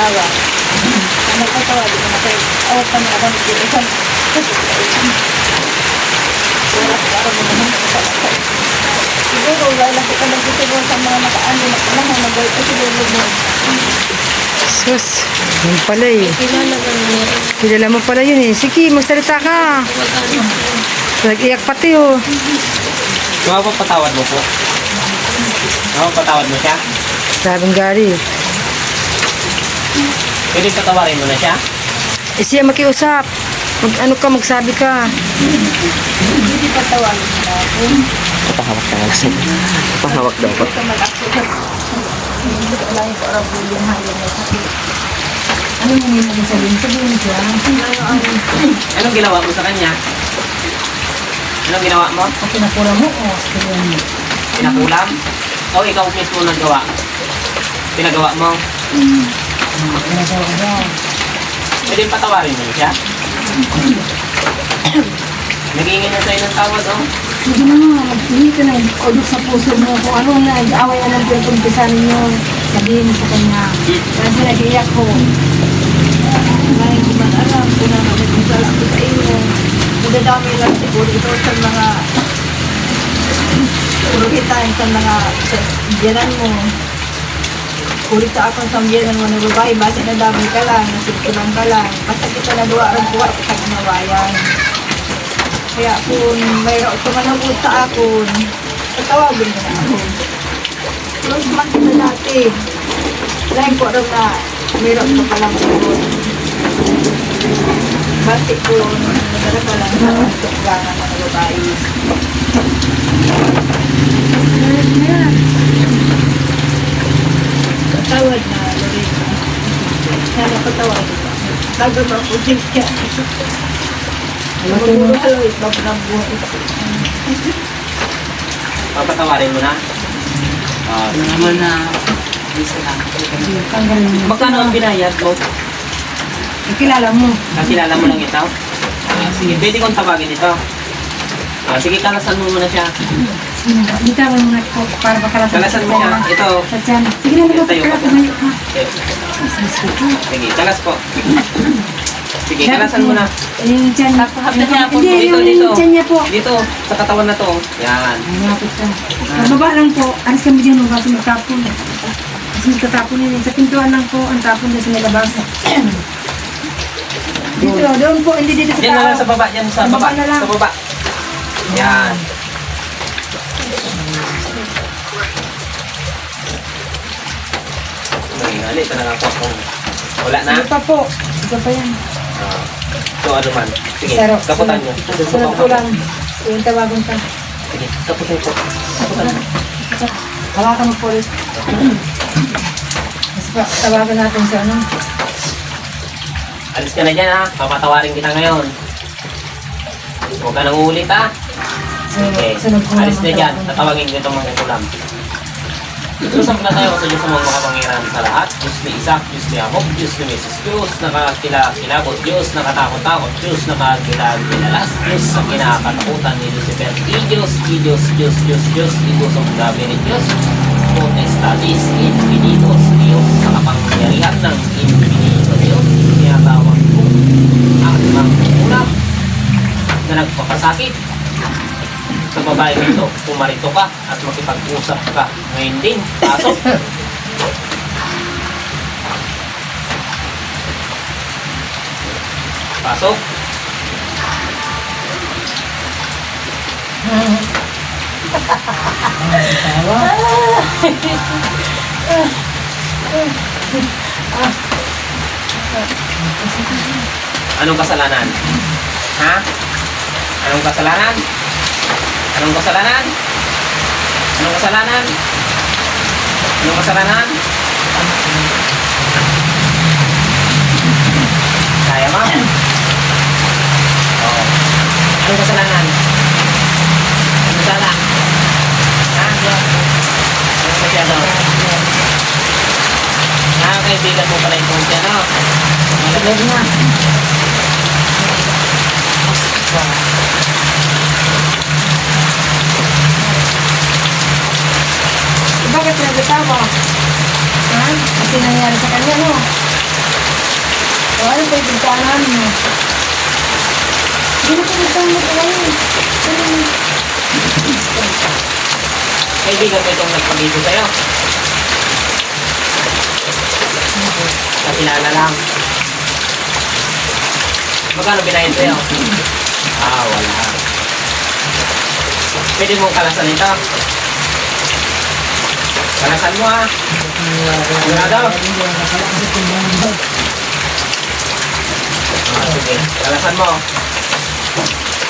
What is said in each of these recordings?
nagpatawa. Ang nagpatawa, di ko na kayo. Awag kami na kami dito. Wala ko ako naman nagpatawa. Siguro, wala ko ka nagpatawa sa mga nakaano na kailangan nag-gawin ko siguro mo. Sus, yun pala eh. Kilala ka niya. Kilala mo pala yun eh. Sige, magsalita ka. Nag-iyak pati oh. Mapapatawad mo po. Mapapatawad mo siya. Sabing Gary. Pwede patawarin mo na siya. Eh siya makiusap. Ano ka, magsabi ka. Hindi patawagin mo na ako. Papahawak ka lang siya. Papahawak daw po. Hindi ka mag-accept. Hindi ko alam yung para bulong hanggang na sakit. Ano mo yung sabihin? Sabihin siya. Anong ginawa mo sa kanya? Anong ginawa mo? Ang pinakura mo o sabihin mo? Pinakulam? O ikaw mismo nagawa? Pinagawa mo? Pinagawa mo. Pwede patawarin mo siya. Nagingin na sa'yo ng tawad, oh. Sige na nga, magpili ka ng kodok sa puso mo. Kung ano na, away na lang pinagkumpisan ninyo. Sabihin mo sa kanya. Kasi nag-iyak ko. Ay, hindi man alam kung na nagkumpisal ako sa iyo. Nadadami lang siguro ito sa mga urugitan sa mga biyanan mo. Kulit sa akong sambiyanan mo na babae, basta nadami ka lang, nasipkulang ka lang. Basta kita nagawa ang buhat sa ginawayan. Kaya kung mayroon sumanagod sa akon, tatawagin mo na ako. Close man kita dati. Lain ko rin na mayroon ka palang doon. Bati ko, nagdala ka lang sa tukgangan ng babae. Patawad na, Lorena. Sana patawad ka. Bago ba po din siya? Magulo, ibablog mo. Papatawarin mo na. Naman na Magkano ang binayad mo? Ikilala mo. Kakilala mo lang ito? Sige, pwede kong tawagin ito. Sige, kalasan mo muna siya. Bitawan mo na po para makalasan. Kalasan mo siya. Ito. Sa tiyan. Sige na, Tayo magpapakala, ka po. tumayo ka. Sige, kalas po. Sige, kalasan mo na. Yung tiyan. Hindi, Dito, yung dito. tiyan niya po. Dito, sa katawan na to. Yan. Malapit ka. Mababa lang po. Alis kami dyan, huwag kasi magtapon. Kasi magtatapon yun. Sa pintuan lang po, ang tapon dyan sa may labas. Dito, doon po, hindi dito sa Diyan na lang tao. sa baba, diyan sa Sa baba. baba na lang. Sa baba. Yan. Nangingali, ito na nga po. Wala na? Sige pa po. Ito pa yan. So, ano man. Sige, Saro. kaputan nyo. Sunod ko lang. Yung tawagan ka. Sige, kaputan po. Kaputan. Hawakan mo po ulit. Mas pa, tawagan natin sa ano. Alis ka na dyan ha. Papatawarin kita ngayon. Huwag ka nang uulit ha. Okay. Sunod ko lang Alis na ang dyan. tawagan. Tatawagin ko itong mga kulam. Susap na tayo sa Diyos sa mga makapangyarihan sa lahat. Diyos ni Isaac, Diyos ni Jacob, Diyos ni Jesus, Diyos nakakilabot, Diyos nakatakot-takot, Diyos nakakilagilalas, Diyos sa kinakatakutan ni Lucifer. Diyos, Diyos, Diyos, Diyos, Diyos, Diyos ang gabi ni Diyos. Potestatis infinitos, Diyos sa kapangyarihan ng infinito Diyos. Tinatawag ko ang mga ulam na nagpapasakit sa babae nito, pumarito ka at makipag-usap ka. Ngayon din, pasok. Pasok. Anong kasalanan? Ha? Anong kasalanan? Anong kasalanan? Anong kasalanan? Anong kasalanan? Kaya mo? Oo. Anong kasalanan? Anong sala? Ha? Anong masyado? Kaibigan mo pala yung siya, no? Sabi na. Bakit nagkatawa? Ha? Kasi nangyari sa kanya, no? O ano pa yung bigtanan mo? Hindi na pinagtawag mo ngayon. Kaibigan ko itong nagpag-ibig sa'yo. Kakilala lang. Magkano binayad sa'yo? Ah, wala. Pwede mong kalasan ito. Kalasan mo ha. Sigurado? Ah, sige. Kalasan mo.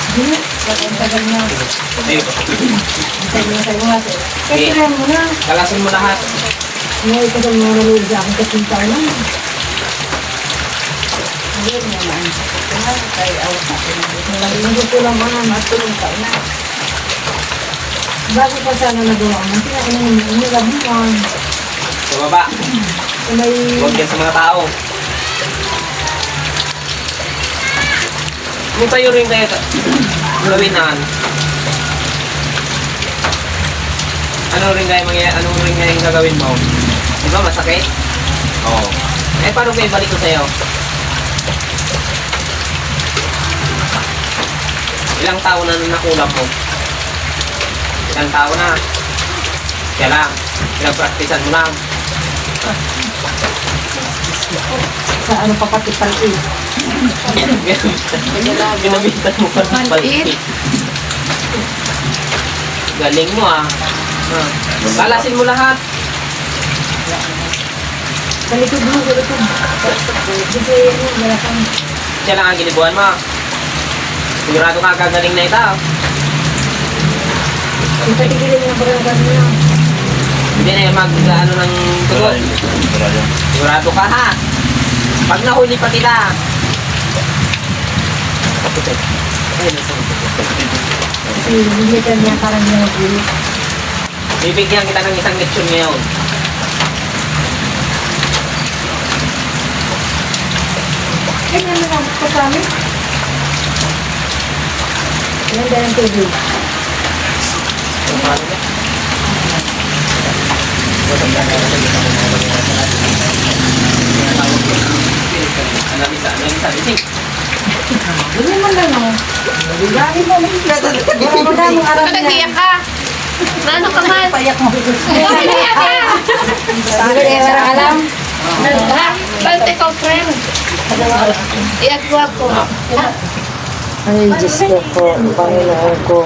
Hindi. Ang tagal na. Hindi. Ang tagal na sa'yo nga sir. Sige. Kaya mo na. Kalasan mo lahat. Ngayon ka daw nanonood sa akin kasi tayo lang. Ngayon naman. Kaya awat natin. Nagpulang mo na matulong ka na. Bago pa sana nagawa mo, pinakinilabuhan. Sa baba. May... Huwag yan sa mga tao. Kung tayo rin kayo gawinan, ano rin kayo yung gagawin mo? Di ba masakit? Oo. Eh paano kayo balik ko sa'yo? Ilang taon na nakulang mo? Ilang taon na? Kaya lang, pinag-practicean mo lang. Sa ano pa pati palit. Ginabitan mo pa ng palit. Galing mo ah. Kalasin mo lahat. Sa likod mo, sa likod. Kasi yun, wala kang... Siya lang ang ginibuhan mo. Sigurado ka kagaling na ito. Ipatigilin mo na pagkakas mo lang. Hindi na yung mag-ano ng tugon. Sigurado ka ha. Pag nahuli pa kita. Kasi hindi ka niya parang niya mag-ulit. Bibigyan kita ng isang leksyon ngayon. Ganyan na lang pa sa amin. Ilan dahil ang tubig? Ganyan man lang oh. Gagawin mo lang. Wala mo damang aral na. Nag-iyak ka. Ano ka man? Payak mo. Nag-iyak ka. Sabi niya wala alam. Ha? Balte ko, friend. Iyak ko ako. Ay, Diyos ko po, Panginoon ko.